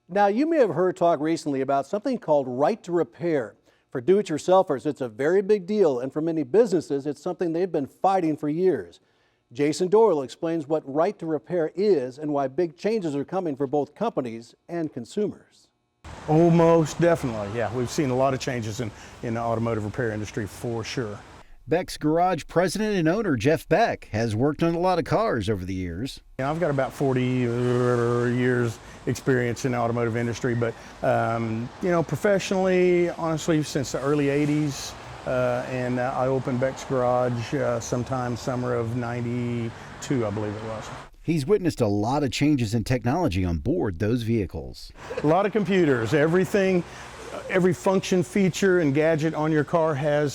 Now, you may have heard talk recently about something called right to repair. For do-it-yourselfers, it's a very big deal, and for many businesses, it's something they've been fighting for years. Jason Doyle explains what right to repair is and why big changes are coming for both companies and consumers. Oh, most definitely. Yeah, we've seen a lot of changes in the automotive repair industry for sure. Beck's Garage president and owner Jeff Beck has worked on a lot of cars over the years. Yeah, I've got about 40 years experience in the automotive industry, but professionally, honestly, since the early 80s, and I opened Beck's Garage sometime summer of '92, I believe it was. He's witnessed a lot of changes in technology on board those vehicles. A lot of computers, everything. Every function, feature, and gadget on your car has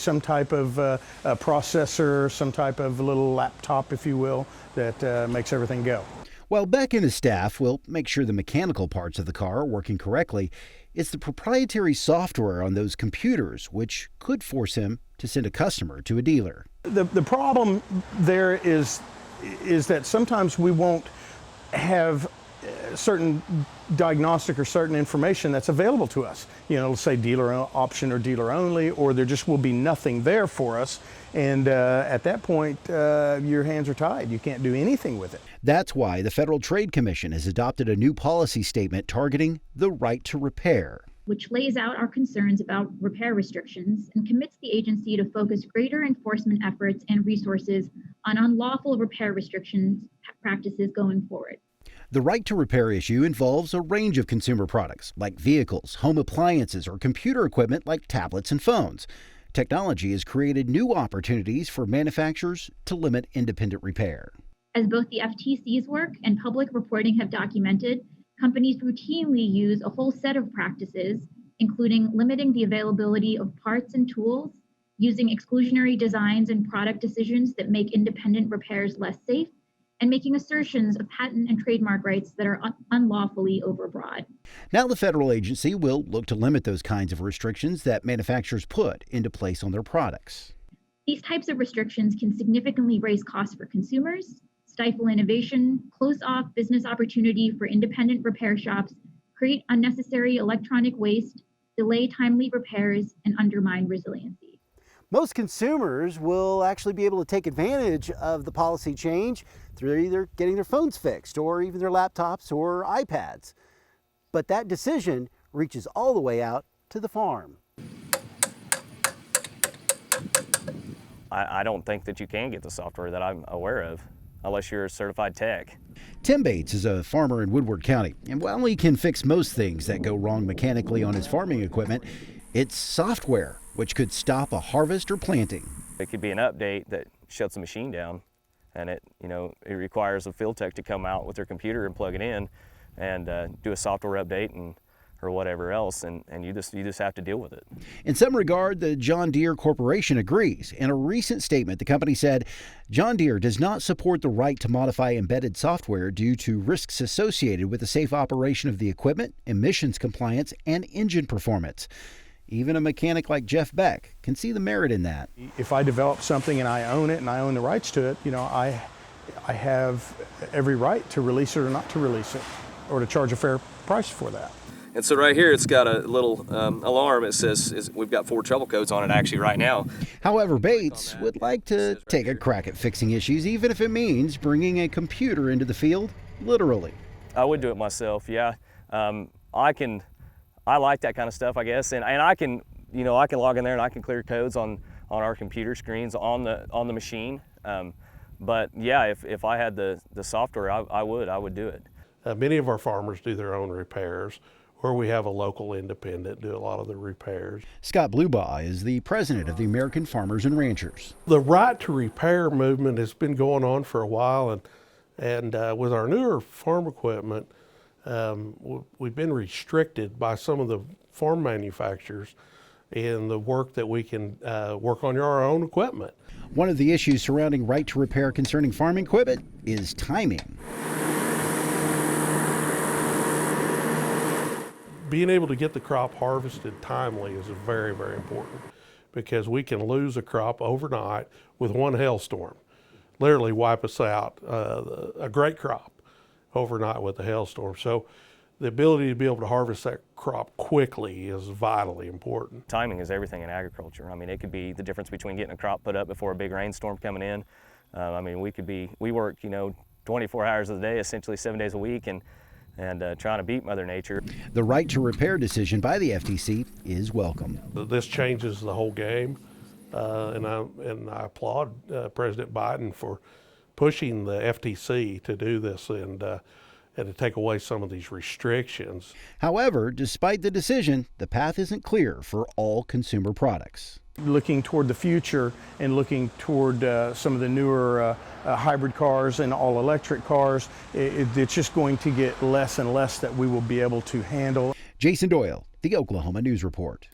some type of a processor, some type of little laptop, if you will, that makes everything go. While Beck and his staff will make sure the mechanical parts of the car are working correctly, it's the proprietary software on those computers which could force him to send a customer to a dealer. The problem there is that sometimes we won't have certain diagnostic or certain information that's available to us. Let's say dealer option or dealer only, or there just will be nothing there for us. And at that point, your hands are tied. You can't do anything with it. That's why the Federal Trade Commission has adopted a new policy statement targeting the right to repair, which lays out our concerns about repair restrictions and commits the agency to focus greater enforcement efforts and resources on unlawful repair restrictions practices going forward. The right to repair issue involves a range of consumer products like vehicles, home appliances, or computer equipment like tablets and phones. Technology has created new opportunities for manufacturers to limit independent repair. As both the FTC's work and public reporting have documented, companies routinely use a whole set of practices, including limiting the availability of parts and tools, using exclusionary designs and product decisions that make independent repairs less safe, and making assertions of patent and trademark rights that are unlawfully overbroad. Now the federal agency will look to limit those kinds of restrictions that manufacturers put into place on their products. These types of restrictions can significantly raise costs for consumers, stifle innovation, close off business opportunity for independent repair shops, create unnecessary electronic waste, delay timely repairs, and undermine resiliency. Most consumers will actually be able to take advantage of the policy change through either getting their phones fixed or even their laptops or iPads. But that decision reaches all the way out to the farm. I don't think that you can get the software that I'm aware of unless you're a certified tech. Tim Bates is a farmer in Woodward County, and while he can fix most things that go wrong mechanically on his farming equipment, it's software which could stop a harvest or planting. It could be an update that shuts the machine down, and it requires a field tech to come out with their computer and plug it in and do a software update or whatever else, and you just have to deal with it. In some regard, the John Deere Corporation agrees. In a recent statement, the company said John Deere does not support the right to modify embedded software due to risks associated with the safe operation of the equipment, emissions compliance, and engine performance. Even a mechanic like Jeff Beck can see the merit in that. If I develop something and I own it and I own the rights to it, I have every right to release it or not to release it, or to charge a fair price for that. And so right here, it's got a little alarm. It says we've got 4 trouble codes on it actually right now. However, Bates would like to take a crack at fixing issues, even if it means bringing a computer into the field, literally. I would do it myself, yeah. I like that kind of stuff, I guess, and I can log in there and I can clear codes on our computer screens on the machine. But yeah, if I had the software, I would do it. Many of our farmers do their own repairs, or we have a local independent do a lot of the repairs. Scott Blubaugh is the president of the American Farmers and Ranchers. The right to repair movement has been going on for a while, and with our newer farm equipment, we've been restricted by some of the farm manufacturers in the work that we can work on our own equipment. One of the issues surrounding right to repair concerning farming equipment is timing. Being able to get the crop harvested timely is very, very important, because we can lose a crop overnight with one hailstorm, literally wipe us out, a great crop overnight with a hailstorm. So the ability to be able to harvest that crop quickly is vitally important. Timing is everything in agriculture. I mean, it could be the difference between getting a crop put up before a big rainstorm coming in. I mean, we work, 24 hours a day, essentially 7 days a week, and trying to beat Mother Nature. The right to repair decision by the FTC is welcome. This changes the whole game, and I applaud President Biden for pushing the FTC to do this and to take away some of these restrictions. However, despite the decision, the path isn't clear for all consumer products. Looking toward the future and looking toward some of the newer hybrid cars and all-electric cars, it's just going to get less and less that we will be able to handle. Jason Doyle, the Oklahoma News Report.